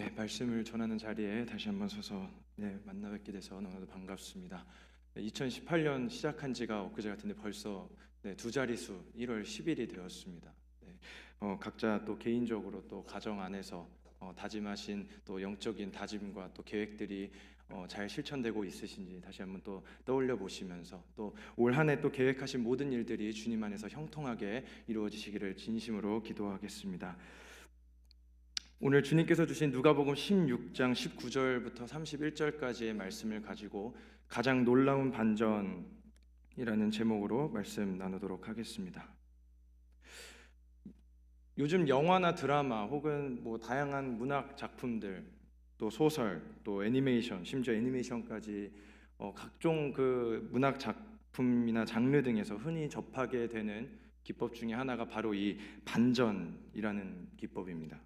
말씀을 전하는 자리에 다시 한번 서서 만나 뵙게 돼서 너무나도 반갑습니다. 2018년 시작한 지가 엊그제 같은데 벌써 두 자릿수 1월 10일이 되었습니다. 각자 또 개인적으로 또 가정 안에서 다짐하신 또 영적인 다짐과 또 계획들이 잘 실천되고 있으신지 다시 한번 또 떠올려 보시면서 또 올 한 해 또 계획하신 모든 일들이 주님 안에서 형통하게 이루어지시기를 진심으로 기도하겠습니다. 오늘 주님께서 주신 누가복음 16장 19절부터 31절까지의 말씀을 가지고 가장 놀라운 반전이라는 제목으로 말씀 나누도록 하겠습니다. 요즘 영화나 드라마 혹은 다양한 문학 작품들, 또 소설, 또 애니메이션, 심지어 애니메이션까지 각종 그 문학 작품이나 장르 등에서 흔히 접하게 되는 기법 중에 하나가 바로 이 반전이라는 기법입니다.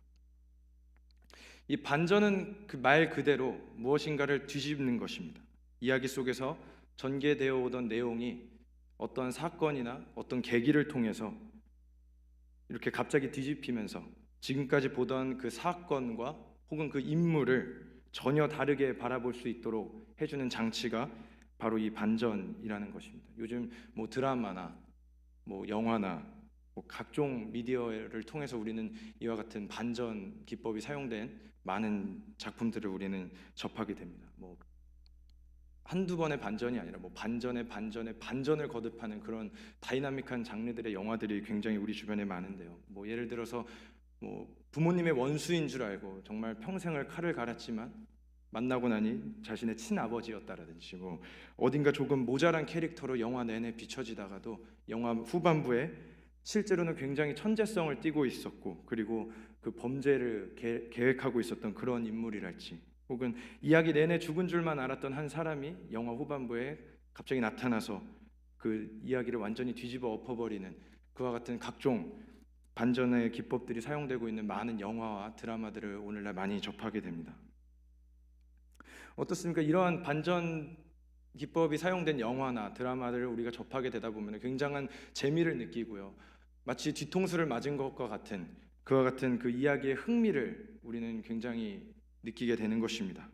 이 반전은 그 말 그대로 무엇인가를 뒤집는 것입니다. 이야기 속에서 전개되어 오던 내용이 어떤 사건이나 어떤 계기를 통해서 이렇게 갑자기 뒤집히면서 지금까지 보던 그 사건과 혹은 그 인물을 전혀 다르게 바라볼 수 있도록 해주는 장치가 바로 이 반전이라는 것입니다. 요즘 드라마나 영화나 각종 미디어를 통해서 우리는 이와 같은 반전 기법이 사용된 많은 작품들을 우리는 접하게 됩니다. 한두 번의 반전이 아니라 반전에 반전을 거듭하는 그런 다이나믹한 장르들의 영화들이 굉장히 우리 주변에 많은데요. 예를 들어서 부모님의 원수인 줄 알고 정말 평생을 칼을 갈았지만 만나고 나니 자신의 친아버지였다라든지 어딘가 조금 모자란 캐릭터로 영화 내내 비춰지다가도 영화 후반부에 실제로는 굉장히 천재성을 띠고 있었고 그리고 그 범죄를 계획하고 있었던 그런 인물이랄지 혹은 이야기 내내 죽은 줄만 알았던 한 사람이 영화 후반부에 갑자기 나타나서 그 이야기를 완전히 뒤집어 엎어버리는 그와 같은 각종 반전의 기법들이 사용되고 있는 많은 영화와 드라마들을 오늘날 많이 접하게 됩니다. 어떻습니까? 이러한 반전 기법이 사용된 영화나 드라마들을 우리가 접하게 되다 보면 굉장한 재미를 느끼고요. 마치 뒤통수를 맞은 것과 같은 그와 같은 그 이야기의 흥미를 우리는 굉장히 느끼게 되는 것입니다.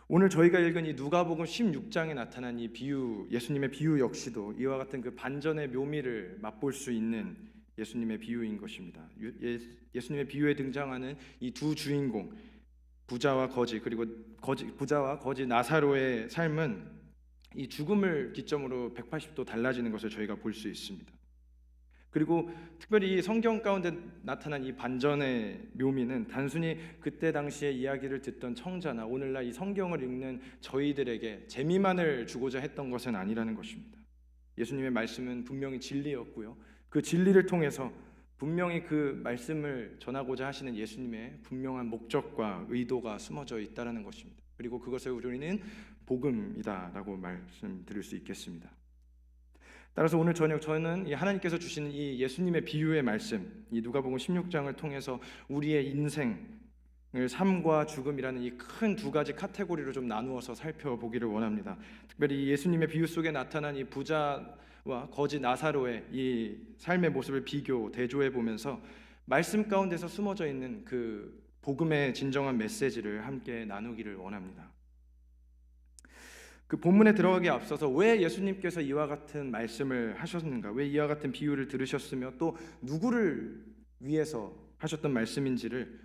오늘 저희가 읽은 이 누가복음 16장에 나타난 이 비유, 예수님의 비유 역시도 이와 같은 그 반전의 묘미를 맛볼 수 있는 예수님의 비유인 것입니다. 예수님의 비유에 등장하는 이 두 주인공, 부자와 거지 그리고 부자와 거지 나사로의 삶은 이 죽음을 기점으로 180도 달라지는 것을 저희가 볼 수 있습니다. 그리고 특별히 성경 가운데 나타난 이 반전의 묘미는 단순히 그때 당시에 이야기를 듣던 청자나 오늘날 이 성경을 읽는 저희들에게 재미만을 주고자 했던 것은 아니라는 것입니다. 예수님의 말씀은 분명히 진리였고요. 그 진리를 통해서 분명히 그 말씀을 전하고자 하시는 예수님의 분명한 목적과 의도가 숨어져 있다는 것입니다. 그리고 그것을 우리는 복음이다라고 말씀드릴 수 있겠습니다. 따라서 오늘 저녁 저는 하나님께서 주시는 이 예수님의 비유의 말씀, 이 누가복음 16장을 통해서 우리의 인생을 삶과 죽음이라는 이 큰 두 가지 카테고리로 좀 나누어서 살펴보기를 원합니다. 특별히 예수님의 비유 속에 나타난 이 부자와 거지 나사로의 이 삶의 모습을 대조해 보면서 말씀 가운데서 숨어져 있는 그 복음의 진정한 메시지를 함께 나누기를 원합니다. 그 본문에 들어가기 앞서서 왜 예수님께서 이와 같은 말씀을 하셨는가, 왜 이와 같은 비유를 들으셨으며 또 누구를 위해서 하셨던 말씀인지를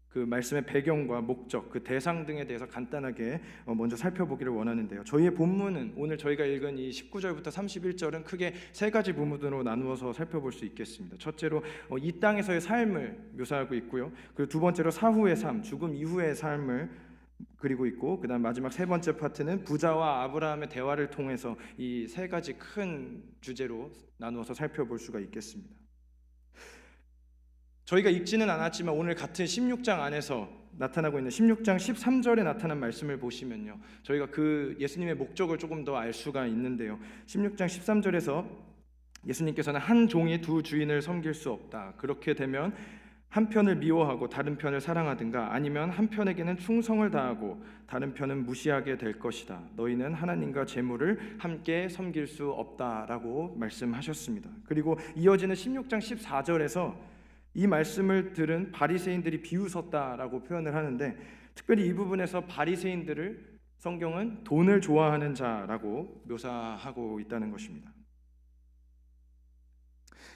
그 말씀의 배경과 목적, 그 대상 등에 대해서 간단하게 먼저 살펴보기를 원하는데요. 저희의 본문은 오늘 저희가 읽은 이 19절부터 31절은 크게 세 가지 부분으로 나누어서 살펴볼 수 있겠습니다. 첫째로 이 땅에서의 삶을 묘사하고 있고요. 그리고 두 번째로 사후의 삶, 죽음 이후의 삶을 그리고 있고, 그다음 마지막 세 번째 파트는 부자와 아브라함의 대화를 통해서 이 세 가지 큰 주제로 나누어서 살펴볼 수가 있겠습니다. 저희가 읽지는 않았지만 오늘 같은 16장 안에서 나타나고 있는 16장 13절에 나타난 말씀을 보시면요, 저희가 그 예수님의 목적을 조금 더 알 수가 있는데요. 16장 13절에서 예수님께서는 한 종이 두 주인을 섬길 수 없다. 그렇게 되면 한 편을 미워하고 다른 편을 사랑하든가 아니면 한 편에게는 충성을 다하고 다른 편은 무시하게 될 것이다. 너희는 하나님과 재물을 함께 섬길 수 없다라고 말씀하셨습니다. 그리고 이어지는 16장 14절에서 이 말씀을 들은 바리새인들이 비웃었다라고 표현을 하는데, 특별히 이 부분에서 바리새인들을 성경은 돈을 좋아하는 자라고 묘사하고 있다는 것입니다.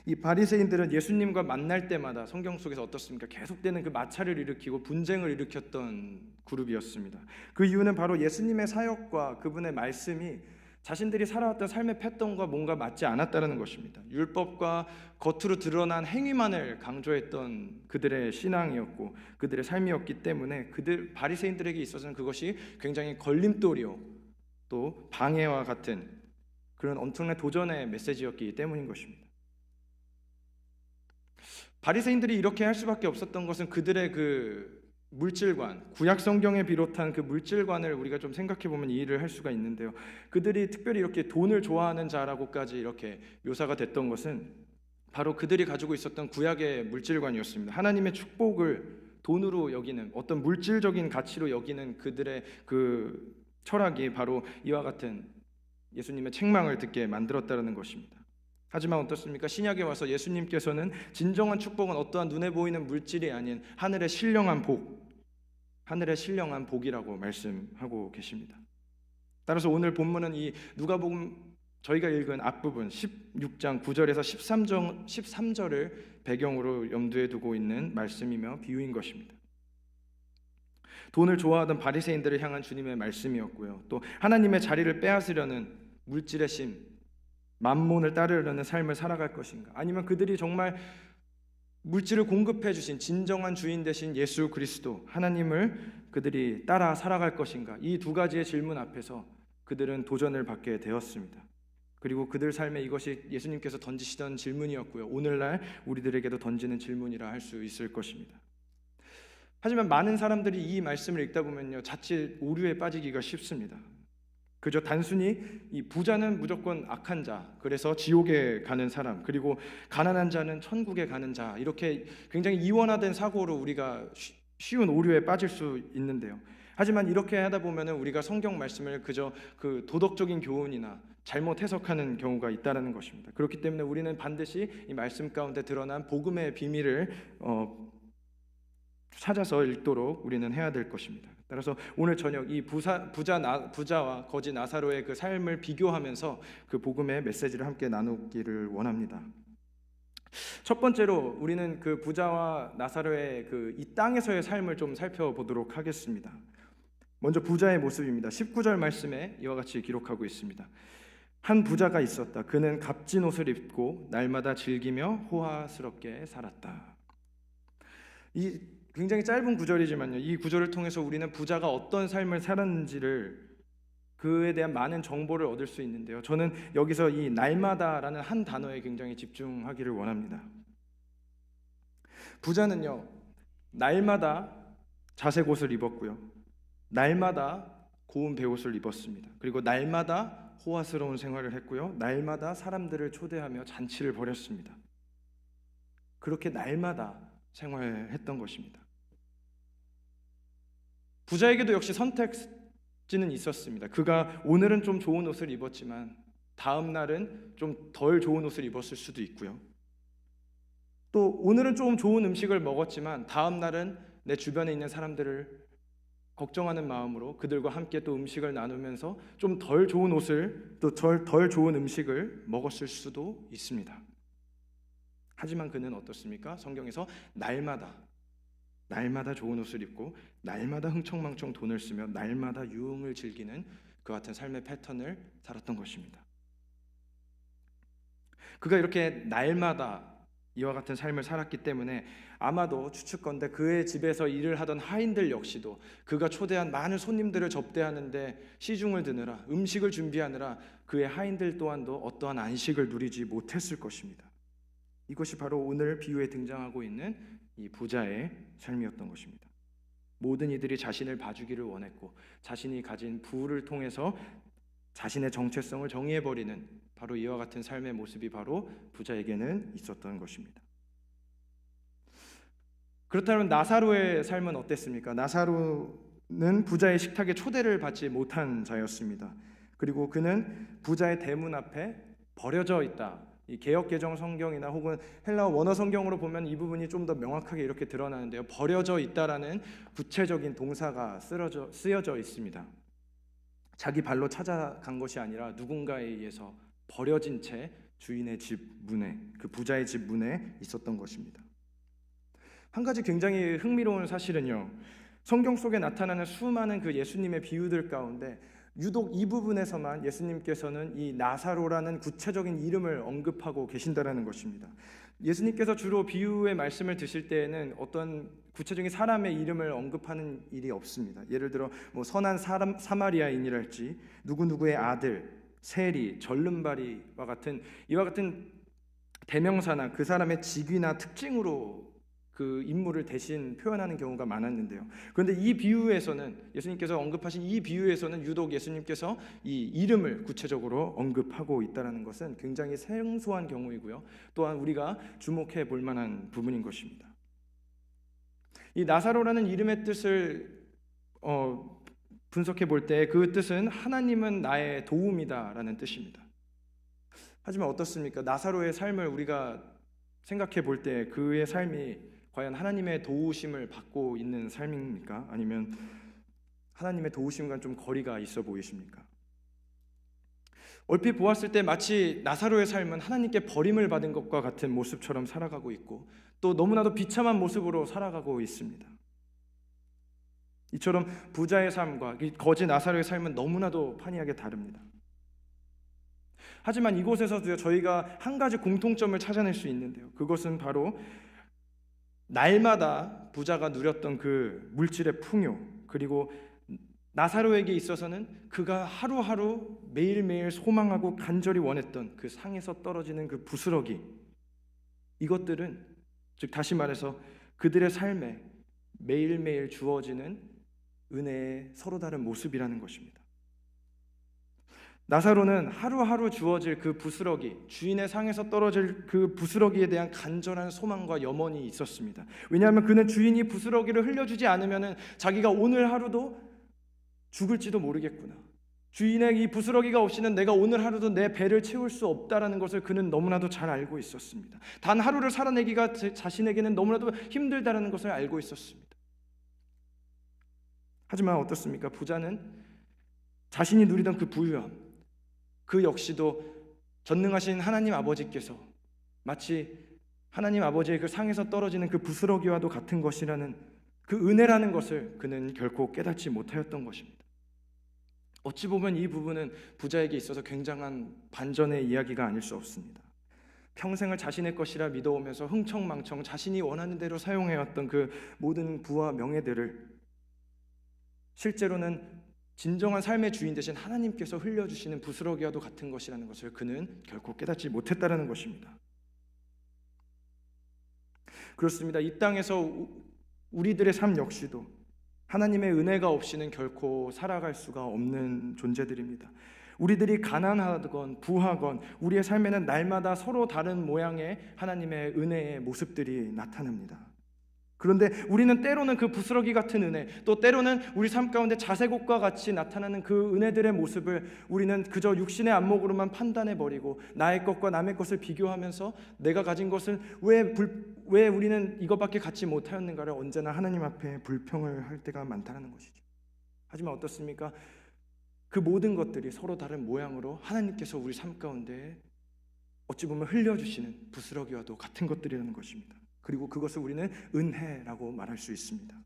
이 바리새인들은 예수님과 만날 때마다 성경 속에서 어떻습니까? 계속되는 그 마찰을 일으키고 분쟁을 일으켰던 그룹이었습니다. 그 이유는 바로 예수님의 사역과 그분의 말씀이 자신들이 살아왔던 삶의 패턴과 뭔가 맞지 않았다는 것입니다. 율법과 겉으로 드러난 행위만을 강조했던 그들의 신앙이었고 그들의 삶이었기 때문에 바리새인들에게 있어서는 그것이 굉장히 걸림돌이요, 또 방해와 같은 그런 엄청난 도전의 메시지였기 때문인 것입니다. 바리새인들이 이렇게 할 수밖에 없었던 것은 그들의 그 물질관, 구약 성경에 비롯한 그 물질관을 우리가 좀 생각해 보면 이해를 할 수가 있는데요. 그들이 특별히 이렇게 돈을 좋아하는 자라고까지 이렇게 묘사가 됐던 것은 바로 그들이 가지고 있었던 구약의 물질관이었습니다. 하나님의 축복을 돈으로 여기는, 어떤 물질적인 가치로 여기는 그들의 그 철학이 바로 이와 같은 예수님의 책망을 듣게 만들었다는 것입니다. 하지만 어떻습니까? 신약에 와서 예수님께서는 진정한 축복은 어떠한 눈에 보이는 물질이 아닌 하늘의 신령한 복이라고 말씀하고 계십니다. 따라서 오늘 본문은 이 누가복음 저희가 읽은 앞부분 16장 9절에서 13절을 배경으로 염두에 두고 있는 말씀이며 비유인 것입니다. 돈을 좋아하던 바리새인들을 향한 주님의 말씀이었고요. 또 하나님의 자리를 빼앗으려는 물질의 심, 만몬을 따르려는 삶을 살아갈 것인가, 아니면 그들이 정말 물질을 공급해 주신 진정한 주인 되신 예수 그리스도 하나님을 그들이 따라 살아갈 것인가, 이 두 가지의 질문 앞에서 그들은 도전을 받게 되었습니다. 그리고 그들 삶에 이것이 예수님께서 던지시던 질문이었고요, 오늘날 우리들에게도 던지는 질문이라 할 수 있을 것입니다. 하지만 많은 사람들이 이 말씀을 읽다 보면요, 자칫 오류에 빠지기가 쉽습니다. 그저 단순히 이 부자는 무조건 악한 자, 그래서 지옥에 가는 사람, 그리고 가난한 자는 천국에 가는 자, 이렇게 굉장히 이원화된 사고로 우리가 쉬운 오류에 빠질 수 있는데요. 하지만 이렇게 하다 보면은 우리가 성경 말씀을 그저 그 도덕적인 교훈이나 잘못 해석하는 경우가 있다는 것입니다. 그렇기 때문에 우리는 반드시 이 말씀 가운데 드러난 복음의 비밀을 찾아서 읽도록 우리는 해야 될 것입니다. 따라서 오늘 저녁 이 부자와 거지 나사로의 그 삶을 비교하면서 그 복음의 메시지를 함께 나누기를 원합니다. 첫 번째로 우리는 그 부자와 나사로의 그 이 땅에서의 삶을 좀 살펴보도록 하겠습니다. 먼저 부자의 모습입니다. 19절 말씀에 이와 같이 기록하고 있습니다. 한 부자가 있었다. 그는 값진 옷을 입고 날마다 즐기며 호화스럽게 살았다. 이 굉장히 짧은 구절이지만요, 이 구절을 통해서 우리는 부자가 어떤 삶을 살았는지를, 그에 대한 많은 정보를 얻을 수 있는데요, 저는 여기서 이 날마다라는 한 단어에 굉장히 집중하기를 원합니다. 부자는요, 날마다 자색 옷을 입었고요, 날마다 고운 베옷을 입었습니다. 그리고 날마다 호화스러운 생활을 했고요, 날마다 사람들을 초대하며 잔치를 벌였습니다. 그렇게 날마다 생활했던 것입니다. 부자에게도 역시 선택지는 있었습니다. 그가 오늘은 좀 좋은 옷을 입었지만 다음 날은 좀 덜 좋은 옷을 입었을 수도 있고요, 또 오늘은 좀 좋은 음식을 먹었지만 다음 날은 내 주변에 있는 사람들을 걱정하는 마음으로 그들과 함께 또 음식을 나누면서 좀 덜 좋은 옷을, 또 덜 좋은 음식을 먹었을 수도 있습니다. 하지만 그는 어떻습니까? 성경에서 날마다 좋은 옷을 입고 날마다 흥청망청 돈을 쓰며 날마다 유흥을 즐기는 그 같은 삶의 패턴을 살았던 것입니다. 그가 이렇게 날마다 이와 같은 삶을 살았기 때문에 아마도 추측컨대 그의 집에서 일을 하던 하인들 역시도 그가 초대한 많은 손님들을 접대하는데 시중을 드느라, 음식을 준비하느라 그의 하인들 또한도 어떠한 안식을 누리지 못했을 것입니다. 이것이 바로 오늘 비유에 등장하고 있는 이 부자의 삶이었던 것입니다. 모든 이들이 자신을 봐주기를 원했고 자신이 가진 부를 통해서 자신의 정체성을 정의해버리는 바로 이와 같은 삶의 모습이 바로 부자에게는 있었던 것입니다. 그렇다면 나사로의 삶은 어땠습니까? 나사로는 부자의 식탁에 초대를 받지 못한 자였습니다. 그리고 그는 부자의 대문 앞에 버려져 있다 이 개역 개정 성경이나 혹은 헬라어 원어 성경으로 보면 이 부분이 좀 더 명확하게 이렇게 드러나는데요. 버려져 있다라는 구체적인 동사가 쓰여져 있습니다. 자기 발로 찾아간 것이 아니라 누군가에 의해서 버려진 채 주인의 집 문에, 그 부자의 집 문에 있었던 것입니다. 한 가지 굉장히 흥미로운 사실은요, 성경 속에 나타나는 수많은 그 예수님의 비유들 가운데 유독 이 부분에서만 예수님께서는 이 나사로라는 구체적인 이름을 언급하고 계신다라는 것입니다. 예수님께서 주로 비유의 말씀을 드실 때에는 어떤 구체적인 사람의 이름을 언급하는 일이 없습니다. 예를 들어 선한 사마리아인이랄지 누구누구의 아들, 세리, 절름발이와 같은 이와 같은 대명사나 그 사람의 직위나 특징으로 그 인물을 대신 표현하는 경우가 많았는데요. 그런데 이 비유에서는, 예수님께서 언급하신 이 비유에서는 유독 예수님께서 이 이름을 구체적으로 언급하고 있다는 것은 굉장히 생소한 경우이고요. 또한 우리가 주목해 볼 만한 부분인 것입니다. 이 나사로라는 이름의 뜻을 분석해 볼 때 그 뜻은 하나님은 나의 도움이다라는 뜻입니다. 하지만 어떻습니까? 나사로의 삶을 우리가 생각해 볼 때 그의 삶이 과연 하나님의 도우심을 받고 있는 삶입니까? 아니면 하나님의 도우심과 좀 거리가 있어 보이십니까? 얼핏 보았을 때 마치 나사로의 삶은 하나님께 버림을 받은 것과 같은 모습처럼 살아가고 있고 또 너무나도 비참한 모습으로 살아가고 있습니다. 이처럼 부자의 삶과 거지 나사로의 삶은 너무나도 판이하게 다릅니다. 하지만 이곳에서도 저희가 한 가지 공통점을 찾아낼 수 있는데요. 그것은 바로 날마다 부자가 누렸던 그 물질의 풍요, 그리고 나사로에게 있어서는 그가 하루하루 매일매일 소망하고 간절히 원했던 그 상에서 떨어지는 그 부스러기, 이것들은 즉 다시 말해서 그들의 삶에 매일매일 주어지는 은혜의 서로 다른 모습이라는 것입니다. 나사로는 하루하루 주어질 그 부스러기, 주인의 상에서 떨어질 그 부스러기에 대한 간절한 소망과 염원이 있었습니다. 왜냐하면 그는 주인이 부스러기를 흘려주지 않으면 자기가 오늘 하루도 죽을지도 모르겠구나, 주인의 이 부스러기가 없이는 내가 오늘 하루도 내 배를 채울 수 없다라는 것을 그는 너무나도 잘 알고 있었습니다. 단 하루를 살아내기가 자신에게는 너무나도 힘들다라는 것을 알고 있었습니다. 하지만 어떻습니까? 부자는 자신이 누리던 그 부유함, 그 역시도 전능하신 하나님 아버지께서 마치 하나님 아버지의 그 상에서 떨어지는 그 부스러기와도 같은 것이라는 그 은혜라는 것을 그는 결코 깨닫지 못하였던 것입니다. 어찌 보면 이 부분은 부자에게 있어서 굉장한 반전의 이야기가 아닐 수 없습니다. 평생을 자신의 것이라 믿어오면서 흥청망청 자신이 원하는 대로 사용해왔던 그 모든 부와 명예들을 실제로는 진정한 삶의 주인 되신 하나님께서 흘려주시는 부스러기와도 같은 것이라는 것을 그는 결코 깨닫지 못했다는 것입니다. 그렇습니다. 이 땅에서 우리들의 삶 역시도 하나님의 은혜가 없이는 결코 살아갈 수가 없는 존재들입니다. 우리들이 가난하건 부하건 우리의 삶에는 날마다 서로 다른 모양의 하나님의 은혜의 모습들이 나타납니다. 그런데 우리는 때로는 그 부스러기 같은 은혜, 또 때로는 우리 삶 가운데 자색옷과 같이 나타나는 그 은혜들의 모습을 우리는 그저 육신의 안목으로만 판단해버리고 나의 것과 남의 것을 비교하면서 내가 가진 것은 왜 우리는 이것밖에 갖지 못하였는가를 언제나 하나님 앞에 불평을 할 때가 많다는 것이죠. 하지만 어떻습니까? 그 모든 것들이 서로 다른 모양으로 하나님께서 우리 삶 가운데 어찌 보면 흘려주시는 부스러기와도 같은 것들이라는 것입니다. 그리고 그것을 우리는 은혜라고 말할 수 있습니다.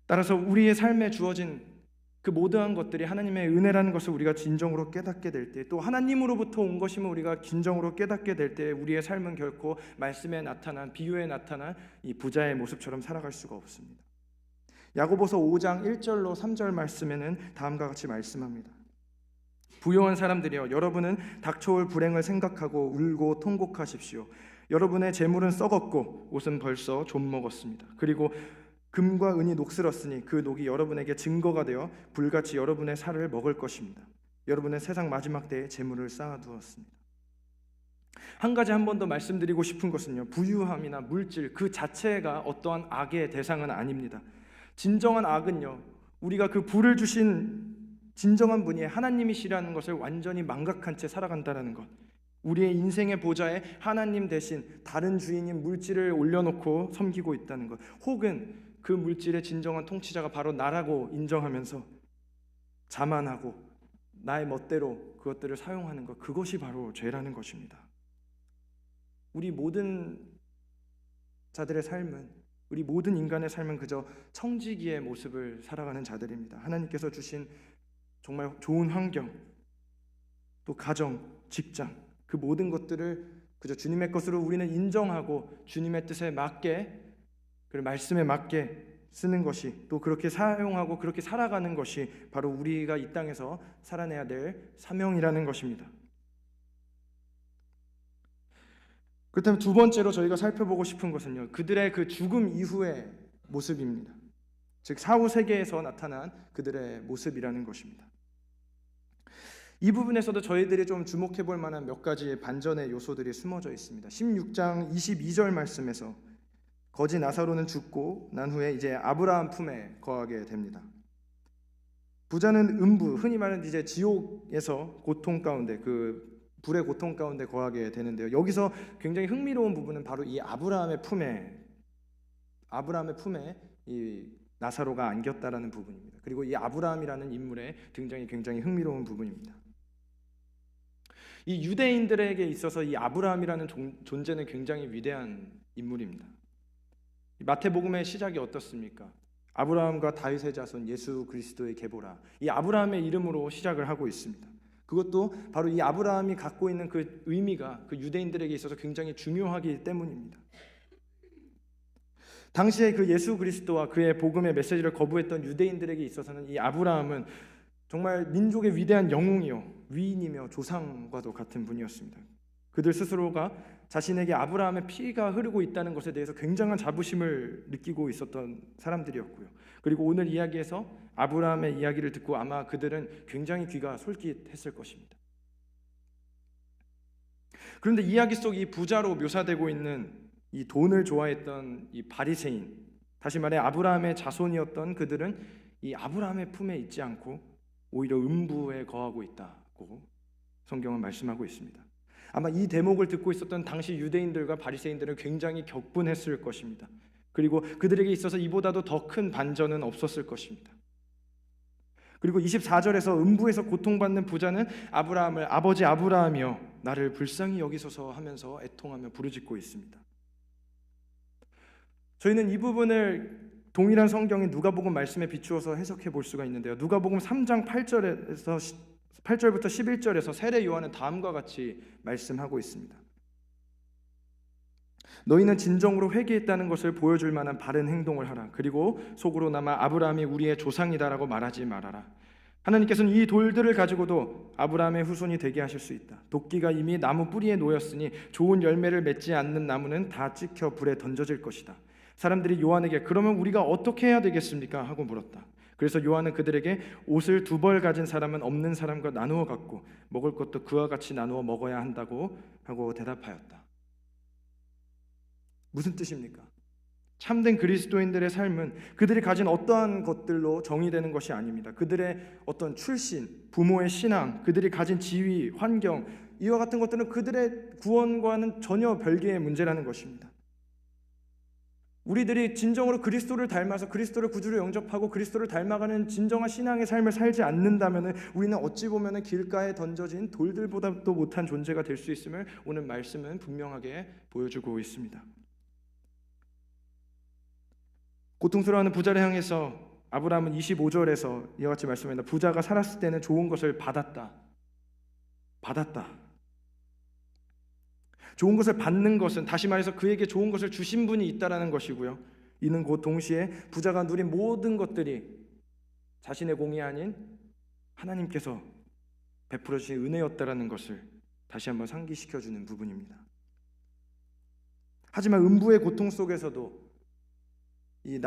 따라서 우리의 삶에 주어진 그 모든 것들이 하나님의 은혜라는 것을 우리가 진정으로 깨닫게 될 때, 또 하나님으로부터 온 것임을 우리가 진정으로 깨닫게 될 때 우리의 삶은 결코 말씀에 나타난, 비유에 나타난 이 부자의 모습처럼 살아갈 수가 없습니다. 야고보서 5장 1절로 3절 말씀에는 다음과 같이 말씀합니다. 부요한 사람들이여, 여러분은 닥쳐올 불행을 생각하고 울고 통곡하십시오. 여러분의 재물은 썩었고 옷은 벌써 좀 먹었습니다. 그리고 금과 은이 녹슬었으니 그 녹이 여러분에게 증거가 되어 불같이 여러분의 살을 먹을 것입니다. 여러분은 세상 마지막 때에 재물을 쌓아두었습니다. 한 가지 한 번 더 말씀드리고 싶은 것은요, 부유함이나 물질 그 자체가 어떠한 악의 대상은 아닙니다. 진정한 악은요, 우리가 그 부를 주신 진정한 분이 하나님이시라는 것을 완전히 망각한 채 살아간다는 것. 우리의 인생의 보좌에 하나님 대신 다른 주인인 물질을 올려놓고 섬기고 있다는 것. 혹은 그 물질의 진정한 통치자가 바로 나라고 인정하면서 자만하고 나의 멋대로 그것들을 사용하는 것. 그것이 바로 죄라는 것입니다. 우리 모든 자들의 삶은, 우리 모든 인간의 삶은 그저 청지기의 모습을 살아가는 자들입니다. 하나님께서 주신 정말 좋은 환경, 또 가정, 직장, 그 모든 것들을 그저 주님의 것으로 우리는 인정하고 주님의 뜻에 맞게, 그 말씀에 맞게 쓰는 것이, 또 그렇게 사용하고 그렇게 살아가는 것이 바로 우리가 이 땅에서 살아내야 될 사명이라는 것입니다. 그렇다면 두 번째로 저희가 살펴보고 싶은 것은요, 그들의 그 죽음 이후의 모습입니다. 즉 사후 세계에서 나타난 그들의 모습이라는 것입니다. 이 부분에서도 저희들이 좀 주목해 볼 만한 몇 가지의 반전의 요소들이 숨어져 있습니다. 16장 22절 말씀에서 거지 나사로는 죽고 난 후에 이제 아브라함 품에 거하게 됩니다. 부자는 음부, 흔히 말하는 이제 지옥에서 고통 가운데, 그 불의 고통 가운데 거하게 되는데요. 여기서 굉장히 흥미로운 부분은 바로 이 아브라함의 품에 이 나사로가 안겼다라는 부분입니다. 그리고 이 아브라함이라는 인물의 등장이 굉장히 흥미로운 부분입니다. 이 유대인들에게 있어서 이 아브라함이라는 존재는 굉장히 위대한 인물입니다. 마태복음의 시작이 어떻습니까? 아브라함과 다윗의 자손 예수 그리스도의 계보라. 이 아브라함의 이름으로 시작을 하고 있습니다. 그것도 바로 이 아브라함이 갖고 있는 그 의미가 그 유대인들에게 있어서 굉장히 중요하기 때문입니다. 당시에 그 예수 그리스도와 그의 복음의 메시지를 거부했던 유대인들에게 있어서는 이 아브라함은 정말 민족의 위대한 영웅이요, 위인이며 조상과도 같은 분이었습니다. 그들 스스로가 자신에게 아브라함의 피가 흐르고 있다는 것에 대해서 굉장한 자부심을 느끼고 있었던 사람들이었고요. 그리고 오늘 이야기에서 아브라함의 이야기를 듣고 아마 그들은 굉장히 귀가 솔깃했을 것입니다. 그런데 이야기 속 이 부자로 묘사되고 있는 이 돈을 좋아했던 이 바리새인, 다시 말해 아브라함의 자손이었던 그들은 이 아브라함의 품에 있지 않고 오히려 음부에 거하고 있다고 성경은 말씀하고 있습니다. 아마 이 대목을 듣고 있었던 당시 유대인들과 바리새인들은 굉장히 격분했을 것입니다. 그리고 그들에게 있어서 이보다도 더 큰 반전은 없었을 것입니다. 그리고 24절에서 음부에서 고통받는 부자는 아브라함을 아버지 아브라함이여 나를 불쌍히 여기소서 하면서 애통하며 부르짖고 있습니다. 저희는 이 부분을 동일한 성경인 누가복음 말씀에 비추어서 해석해 볼 수가 있는데요. 누가복음 3장 8절부터 11절에서 세례 요한은 다음과 같이 말씀하고 있습니다. 너희는 진정으로 회개했다는 것을 보여줄 만한 바른 행동을 하라. 그리고 속으로나마 아브라함이 우리의 조상이다라고 말하지 말아라. 하나님께서는 이 돌들을 가지고도 아브라함의 후손이 되게 하실 수 있다. 도끼가 이미 나무 뿌리에 놓였으니 좋은 열매를 맺지 않는 나무는 다 찍혀 불에 던져질 것이다. 사람들이 요한에게 그러면 우리가 어떻게 해야 되겠습니까? 하고 물었다. 그래서 요한은 그들에게 옷을 2벌 가진 사람은 없는 사람과 나누어 갖고 먹을 것도 그와 같이 나누어 먹어야 한다고 하고 대답하였다. 무슨 뜻입니까? 참된 그리스도인들의 삶은 그들이 가진 어떠한 것들로 정의되는 것이 아닙니다. 그들의 어떤 출신, 부모의 신앙, 그들이 가진 지위, 환경, 이와 같은 것들은 그들의 구원과는 전혀 별개의 문제라는 것입니다. 우리들이 진정으로 그리스도를 닮아서 그리스도를 구주로 영접하고 그리스도를 닮아가는 진정한 신앙의 삶을 살지 않는다면 우리는 어찌 보면 길가에 던져진 돌들보다도 못한 존재가 될 수 있음을 오늘 말씀은 분명하게 보여주고 있습니다. 고통스러워하는 부자를 향해서 아브라함은 25절에서 이와 같이 말씀합니다. 부자가 살았을 때는 좋은 것을 받았다. 좋은 것을 받는 것은 다시 말해서 그에게 좋은 것을 주신 분이 있다라는 것이고요. 이는 곧 동시에 부자가 누린 모든 것들이 자신의 공이 아닌 하나님께서 베풀어 주신 은혜였다라는 것을 다시 한번 상기시켜주는 부분입니다. 하지만 음부의 고통 속에서도 이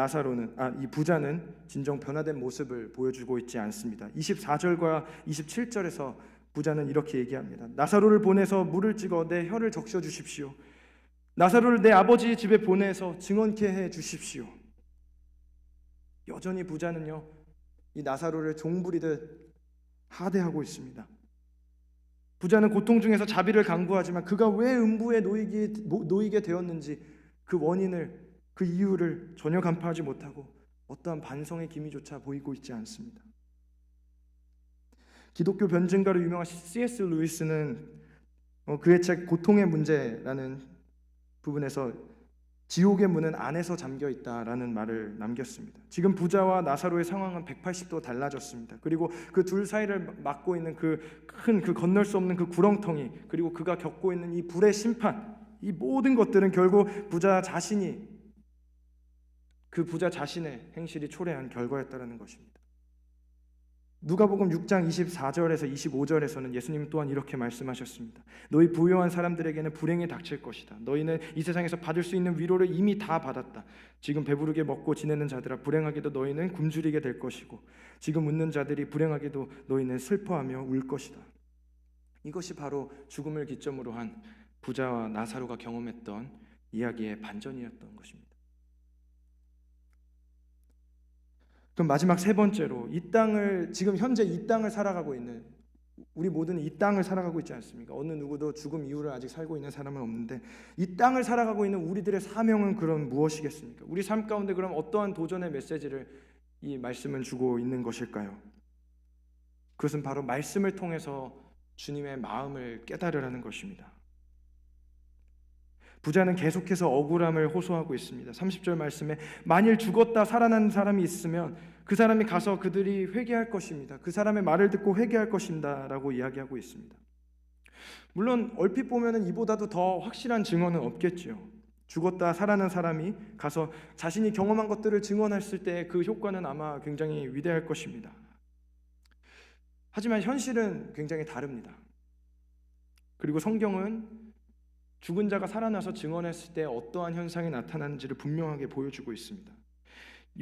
부자는 진정 변화된 모습을 보여주고 있지 않습니다. 24절과 27절에서 부자는 이렇게 얘기합니다. 나사로를 보내서 물을 찍어 내 혀를 적셔 주십시오. 나사로를 내 아버지 집에 보내서 증언케 해 주십시오. 여전히 부자는요, 이 나사로를 종부리듯 하대하고 있습니다. 부자는 고통 중에서 자비를 강구하지만 그가 왜 음부에 놓이게 되었는지 그 원인을, 그 이유를 전혀 간파하지 못하고 어떠한 반성의 기미조차 보이고 있지 않습니다. 기독교 변증가로 유명하신 C.S. 루이스는 그의 책 고통의 문제라는 부분에서 지옥의 문은 안에서 잠겨 있다라는 말을 남겼습니다. 지금 부자와 나사로의 상황은 180도 달라졌습니다. 그리고 그 둘 사이를 막고 있는 그 큰 건널 수 없는 그 구렁텅이, 그리고 그가 겪고 있는 이 불의 심판, 이 모든 것들은 결국 그 부자 자신의 행실이 초래한 결과였다라는 것입니다. 누가복음 6장 24절에서 25절에서는 예수님 또한 이렇게 말씀하셨습니다. 너희 부유한 사람들에게는 불행이 닥칠 것이다. 너희는 이 세상에서 받을 수 있는 위로를 이미 다 받았다. 지금 배부르게 먹고 지내는 자들아, 불행하게도 너희는 굶주리게 될 것이고, 지금 웃는 자들이 불행하게도 너희는 슬퍼하며 울 것이다. 이것이 바로 죽음을 기점으로 한 부자와 나사로가 경험했던 이야기의 반전이었던 것입니다. 그럼 마지막 세 번째로, 지금 현재 이 땅을 살아가고 있는, 우리 모두는 이 땅을 살아가고 있지 않습니까? 어느 누구도 죽음 이후를 아직 살고 있는 사람은 없는데, 이 땅을 살아가고 있는 우리들의 사명은 그럼 무엇이겠습니까? 우리 삶 가운데 그럼 어떠한 도전의 메시지를 이 말씀은 주고 있는 것일까요? 그것은 바로 말씀을 통해서 주님의 마음을 깨달으라는 것입니다. 부자는 계속해서 억울함을 호소하고 있습니다. 30절 말씀에 만일 죽었다 살아난 사람이 있으면 그 사람이 가서 그들이 회개할 것입니다. 그 사람의 말을 듣고 회개할 것입니다 라고 이야기하고 있습니다. 물론 얼핏 보면 이보다도 더 확실한 증언은 없겠죠. 죽었다 살아난 사람이 가서 자신이 경험한 것들을 증언했을 때 그 효과는 아마 굉장히 위대할 것입니다. 하지만 현실은 굉장히 다릅니다. 그리고 성경은 죽은 자가 살아나서 증언했을 때 어떠한 현상이 나타나는지를 분명하게 보여주고 있습니다.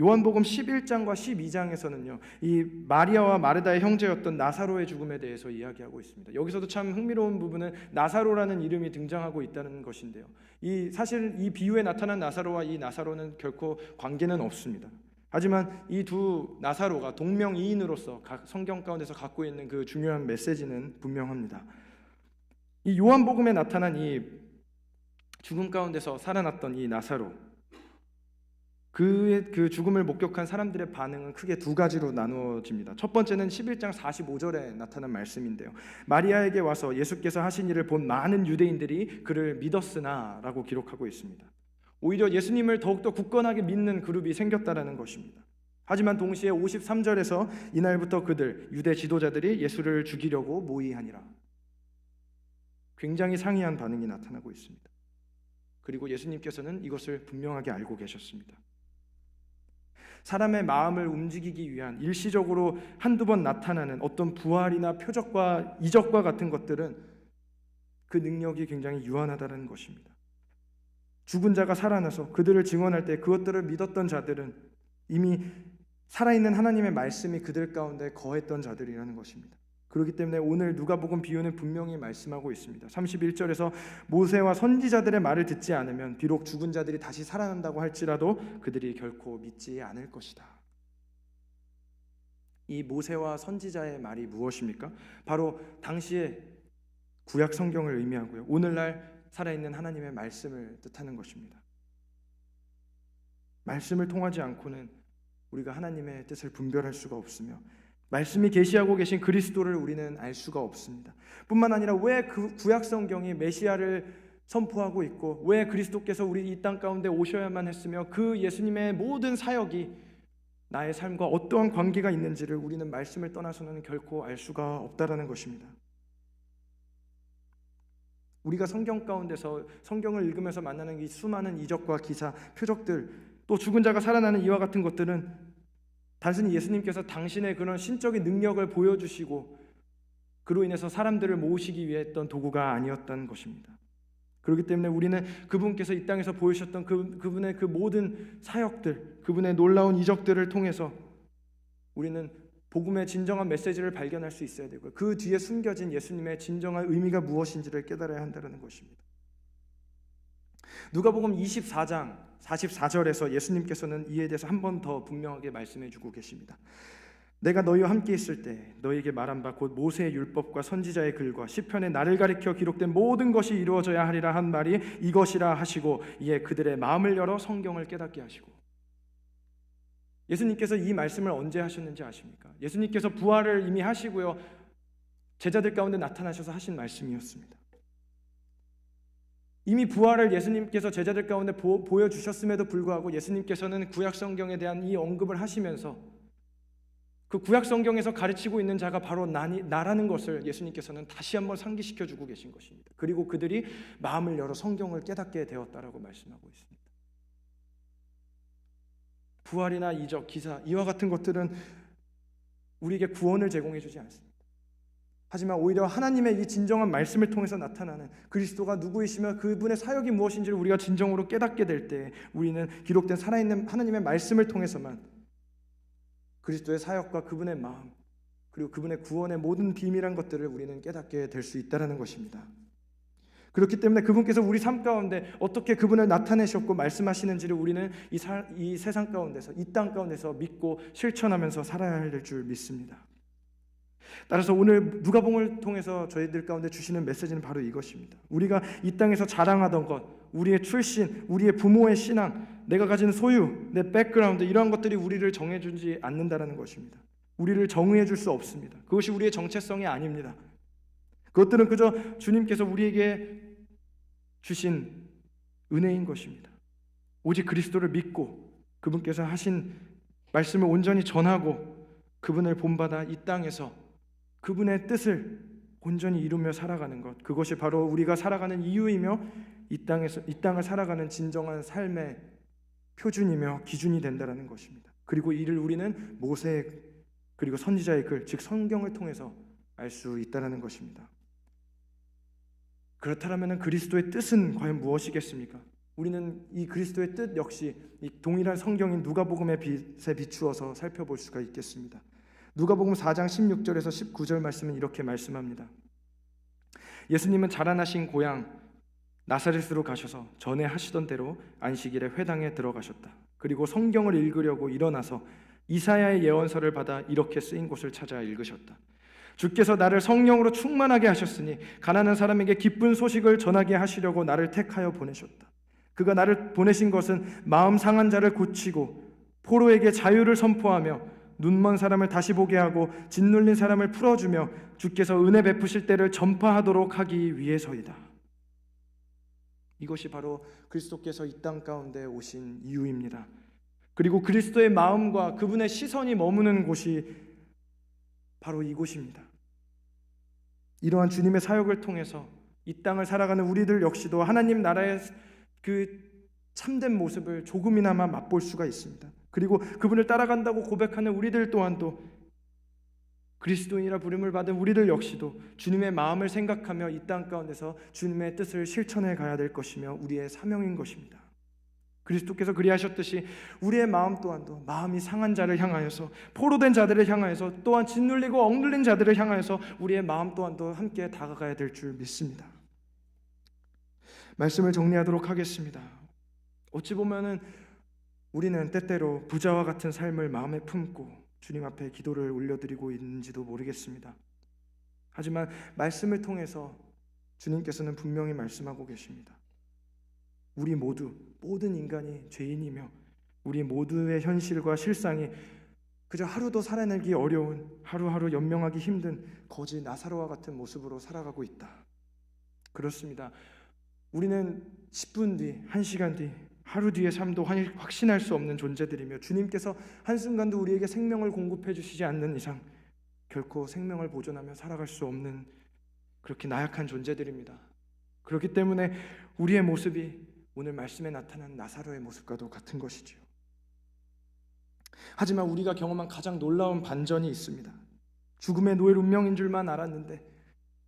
요한복음 11장과 12장에서는요, 이 마리아와 마르다의 형제였던 나사로의 죽음에 대해서 이야기하고 있습니다. 여기서도 참 흥미로운 부분은 나사로라는 이름이 등장하고 있다는 것인데요. 사실 이 비유에 나타난 나사로와 이 나사로는 결코 관계는 없습니다. 하지만 이 두 나사로가 동명이인으로서 성경 가운데서 갖고 있는 그 중요한 메시지는 분명합니다. 이 요한복음에 나타난 이 죽음 가운데서 살아났던 이 나사로, 그의 그 죽음을 목격한 사람들의 반응은 크게 두 가지로 나누어집니다. 첫 번째는 11장 45절에 나타난 말씀인데요. 마리아에게 와서 예수께서 하신 일을 본 많은 유대인들이 그를 믿었으나 라고 기록하고 있습니다. 오히려 예수님을 더욱더 굳건하게 믿는 그룹이 생겼다라는 것입니다. 하지만 동시에 53절에서 이날부터 그들 유대 지도자들이 예수를 죽이려고 모의하니라. 굉장히 상이한 반응이 나타나고 있습니다. 그리고 예수님께서는 이것을 분명하게 알고 계셨습니다. 사람의 마음을 움직이기 위한 일시적으로 한두 번 나타나는 어떤 부활이나 표적과 이적과 같은 것들은 그 능력이 굉장히 유한하다는 것입니다. 죽은 자가 살아나서 그들을 증언할 때 그것들을 믿었던 자들은 이미 살아있는 하나님의 말씀이 그들 가운데 거했던 자들이라는 것입니다. 그렇기 때문에 오늘 누가복음 비유는 분명히 말씀하고 있습니다. 31절에서 모세와 선지자들의 말을 듣지 않으면 비록 죽은 자들이 다시 살아난다고 할지라도 그들이 결코 믿지 않을 것이다. 이 모세와 선지자의 말이 무엇입니까? 바로 당시의 구약 성경을 의미하고요, 오늘날 살아있는 하나님의 말씀을 뜻하는 것입니다. 말씀을 통하지 않고는 우리가 하나님의 뜻을 분별할 수가 없으며, 말씀이 계시하고 계신 그리스도를 우리는 알 수가 없습니다. 뿐만 아니라 왜 그 구약 성경이 메시아를 선포하고 있고, 왜 그리스도께서 우리 이 땅 가운데 오셔야만 했으며, 그 예수님의 모든 사역이 나의 삶과 어떠한 관계가 있는지를 우리는 말씀을 떠나서는 결코 알 수가 없다라는 것입니다. 우리가 성경 가운데서 성경을 읽으면서 만나는 이 수많은 이적과 기사, 표적들, 또 죽은 자가 살아나는 이와 같은 것들은 단순히 예수님께서 당신의 그런 신적인 능력을 보여주시고 그로 인해서 사람들을 모으시기 위해 했던 도구가 아니었던 것입니다. 그렇기 때문에 우리는 그분께서 이 땅에서 보여주셨던 그분의 그 모든 사역들, 그분의 놀라운 이적들을 통해서 우리는 복음의 진정한 메시지를 발견할 수 있어야 되고요, 그 뒤에 숨겨진 예수님의 진정한 의미가 무엇인지를 깨달아야 한다는 것입니다. 누가복음 24장 44절에서 예수님께서는 이에 대해서 한 번 더 분명하게 말씀해 주고 계십니다. 내가 너희와 함께 있을 때 너희에게 말한 바 곧 모세의 율법과 선지자의 글과 시편에 나를 가리켜 기록된 모든 것이 이루어져야 하리라 한 말이 이것이라 하시고, 이에 그들의 마음을 열어 성경을 깨닫게 하시고. 예수님께서 이 말씀을 언제 하셨는지 아십니까? 예수님께서 부활을 이미 하시고요, 제자들 가운데 나타나셔서 하신 말씀이었습니다. 이미 부활을 예수님께서 제자들 가운데 보여주셨음에도 불구하고 예수님께서는 구약 성경에 대한 이 언급을 하시면서 그 구약 성경에서 가르치고 있는 자가 바로 나라는 것을 예수님께서는 다시 한번 상기시켜 주고 계신 것입니다. 그리고 그들이 마음을 열어 성경을 깨닫게 되었다라고 말씀하고 있습니다. 부활이나 이적, 기사, 이와 같은 것들은 우리에게 구원을 제공해 주지 않습니다. 하지만 오히려 하나님의 이 진정한 말씀을 통해서 나타나는 그리스도가 누구이시며 그분의 사역이 무엇인지를 우리가 진정으로 깨닫게 될 때, 우리는 기록된 살아있는 하나님의 말씀을 통해서만 그리스도의 사역과 그분의 마음, 그리고 그분의 구원의 모든 비밀한 것들을 우리는 깨닫게 될 수 있다는 것입니다. 그렇기 때문에 그분께서 우리 삶 가운데 어떻게 그분을 나타내셨고 말씀하시는지를 우리는 이 세상 가운데서, 이 땅 가운데서 믿고 실천하면서 살아야 될 줄 믿습니다. 따라서 오늘 누가복음을 통해서 저희들 가운데 주시는 메시지는 바로 이것입니다. 우리가 이 땅에서 자랑하던 것, 우리의 출신, 우리의 부모의 신앙, 내가 가진 소유, 내 백그라운드, 이러한 것들이 우리를 정해주지 않는다는 것입니다. 우리를 정의해 줄 수 없습니다. 그것이 우리의 정체성이 아닙니다. 그것들은 그저 주님께서 우리에게 주신 은혜인 것입니다. 오직 그리스도를 믿고 그분께서 하신 말씀을 온전히 전하고 그분을 본받아 이 땅에서 그분의 뜻을 온전히 이루며 살아가는 것, 그것이 바로 우리가 살아가는 이유이며 이 땅을 살아가는 진정한 삶의 표준이며 기준이 된다는 것입니다. 그리고 이를 우리는 모세 그리고 선지자의 글, 즉 성경을 통해서 알 수 있다는 것입니다. 그렇다면 그리스도의 뜻은 과연 무엇이겠습니까? 우리는 이 그리스도의 뜻 역시 이 동일한 성경인 누가복음의 빛에 비추어서 살펴볼 수가 있겠습니다. 누가복음 4장 16절에서 19절 말씀은 이렇게 말씀합니다. 예수님은 자라나신 고향 나사렛으로 가셔서 전에 하시던 대로 안식일에 회당에 들어가셨다. 그리고 성경을 읽으려고 일어나서 이사야의 예언서를 받아 이렇게 쓰인 곳을 찾아 읽으셨다. 주께서 나를 성령으로 충만하게 하셨으니 가난한 사람에게 기쁜 소식을 전하게 하시려고 나를 택하여 보내셨다. 그가 나를 보내신 것은 마음 상한 자를 고치고 포로에게 자유를 선포하며 눈먼 사람을 다시 보게 하고 짓눌린 사람을 풀어주며 주께서 은혜 베푸실 때를 전파하도록 하기 위해서이다. 이것이 바로 그리스도께서 이 땅 가운데 오신 이유입니다. 그리고 그리스도의 마음과 그분의 시선이 머무는 곳이 바로 이곳입니다. 이러한 주님의 사역을 통해서 이 땅을 살아가는 우리들 역시도 하나님 나라의 그 참된 모습을 조금이나마 맛볼 수가 있습니다. 그리고 그분을 따라간다고 고백하는 우리들 또한도 그리스도인이라 부름을 받은 우리들 역시도 주님의 마음을 생각하며 이 땅 가운데서 주님의 뜻을 실천해 가야 될 것이며 우리의 사명인 것입니다. 그리스도께서 그리하셨듯이 우리의 마음 또한도 마음이 상한 자를 향하여서 포로된 자들을 향하여서 또한 짓눌리고 억눌린 자들을 향하여서 우리의 마음 또한도 함께 다가가야 될 줄 믿습니다. 말씀을 정리하도록 하겠습니다. 어찌 보면은 우리는 때때로 부자와 같은 삶을 마음에 품고 주님 앞에 기도를 올려드리고 있는지도 모르겠습니다. 하지만 말씀을 통해서 주님께서는 분명히 말씀하고 계십니다. 우리 모든 인간이 죄인이며 우리 모두의 현실과 실상이 그저 하루도 살아내기 어려운, 하루하루 연명하기 힘든 거지 나사로와 같은 모습으로 살아가고 있다. 그렇습니다. 우리는 10분 뒤, 1시간 뒤, 하루 뒤의 삶도 확신할 수 없는 존재들이며 주님께서 한순간도 우리에게 생명을 공급해 주시지 않는 이상 결코 생명을 보존하며 살아갈 수 없는 그렇게 나약한 존재들입니다. 그렇기 때문에 우리의 모습이 오늘 말씀에 나타난 나사로의 모습과도 같은 것이지요. 하지만 우리가 경험한 가장 놀라운 반전이 있습니다. 죽음의 노예 운명인 줄만 알았는데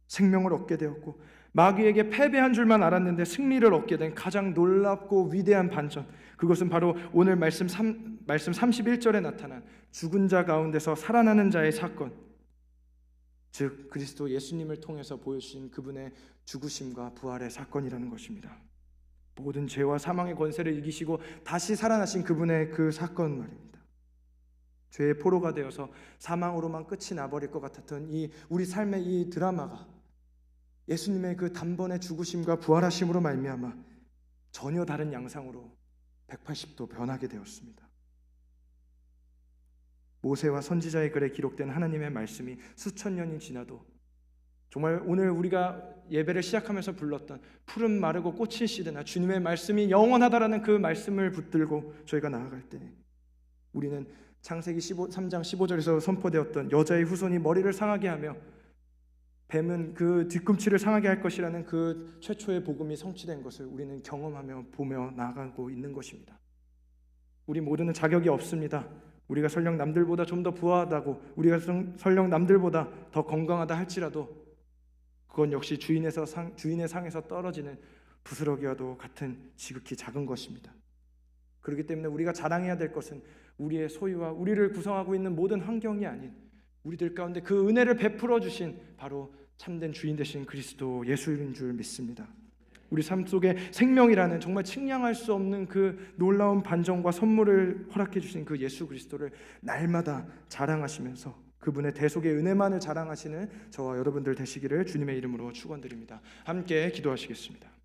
생명을 얻게 되었고 마귀에게 패배한 줄만 알았는데 승리를 얻게 된 가장 놀랍고 위대한 반전, 그것은 바로 오늘 말씀 31절에 나타난 죽은 자 가운데서 살아나는 자의 사건, 즉 그리스도 예수님을 통해서 보여주신 그분의 죽으심과 부활의 사건이라는 것입니다. 모든 죄와 사망의 권세를 이기시고 다시 살아나신 그분의 그 사건 말입니다. 죄의 포로가 되어서 사망으로만 끝이 나버릴 것 같았던 이 우리 삶의 이 드라마가 예수님의 그 단번에 죽으심과 부활하심으로 말미암아 전혀 다른 양상으로 180도 변하게 되었습니다. 모세와 선지자의 글에 기록된 하나님의 말씀이 수천 년이 지나도 정말 오늘 우리가 예배를 시작하면서 불렀던 푸른 마르고 꽃이 시드나 주님의 말씀이 영원하다라는 그 말씀을 붙들고 저희가 나아갈 때 우리는 창세기 3장 15절에서 선포되었던 여자의 후손이 머리를 상하게 하며 뱀은 그 뒤꿈치를 상하게 할 것이라는 그 최초의 복음이 성취된 것을 우리는 경험하며 보며 나아가고 있는 것입니다. 우리 모두는 자격이 없습니다. 우리가 설령 남들보다 좀 더 부하다고 우리가 설령 남들보다 더 건강하다 할지라도 그건 역시 주인의 상에서 떨어지는 부스러기와도 같은 지극히 작은 것입니다. 그렇기 때문에 우리가 자랑해야 될 것은 우리의 소유와 우리를 구성하고 있는 모든 환경이 아닌 우리들 가운데 그 은혜를 베풀어 주신 바로 참된 주인 되신 그리스도 예수인 줄 믿습니다. 우리 삶 속에 생명이라는 정말 측량할 수 없는 그 놀라운 반전과 선물을 허락해 주신 그 예수 그리스도를 날마다 자랑하시면서 그분의 대속의 은혜만을 자랑하시는 저와 여러분들 되시기를 주님의 이름으로 축원드립니다. 함께 기도하시겠습니다.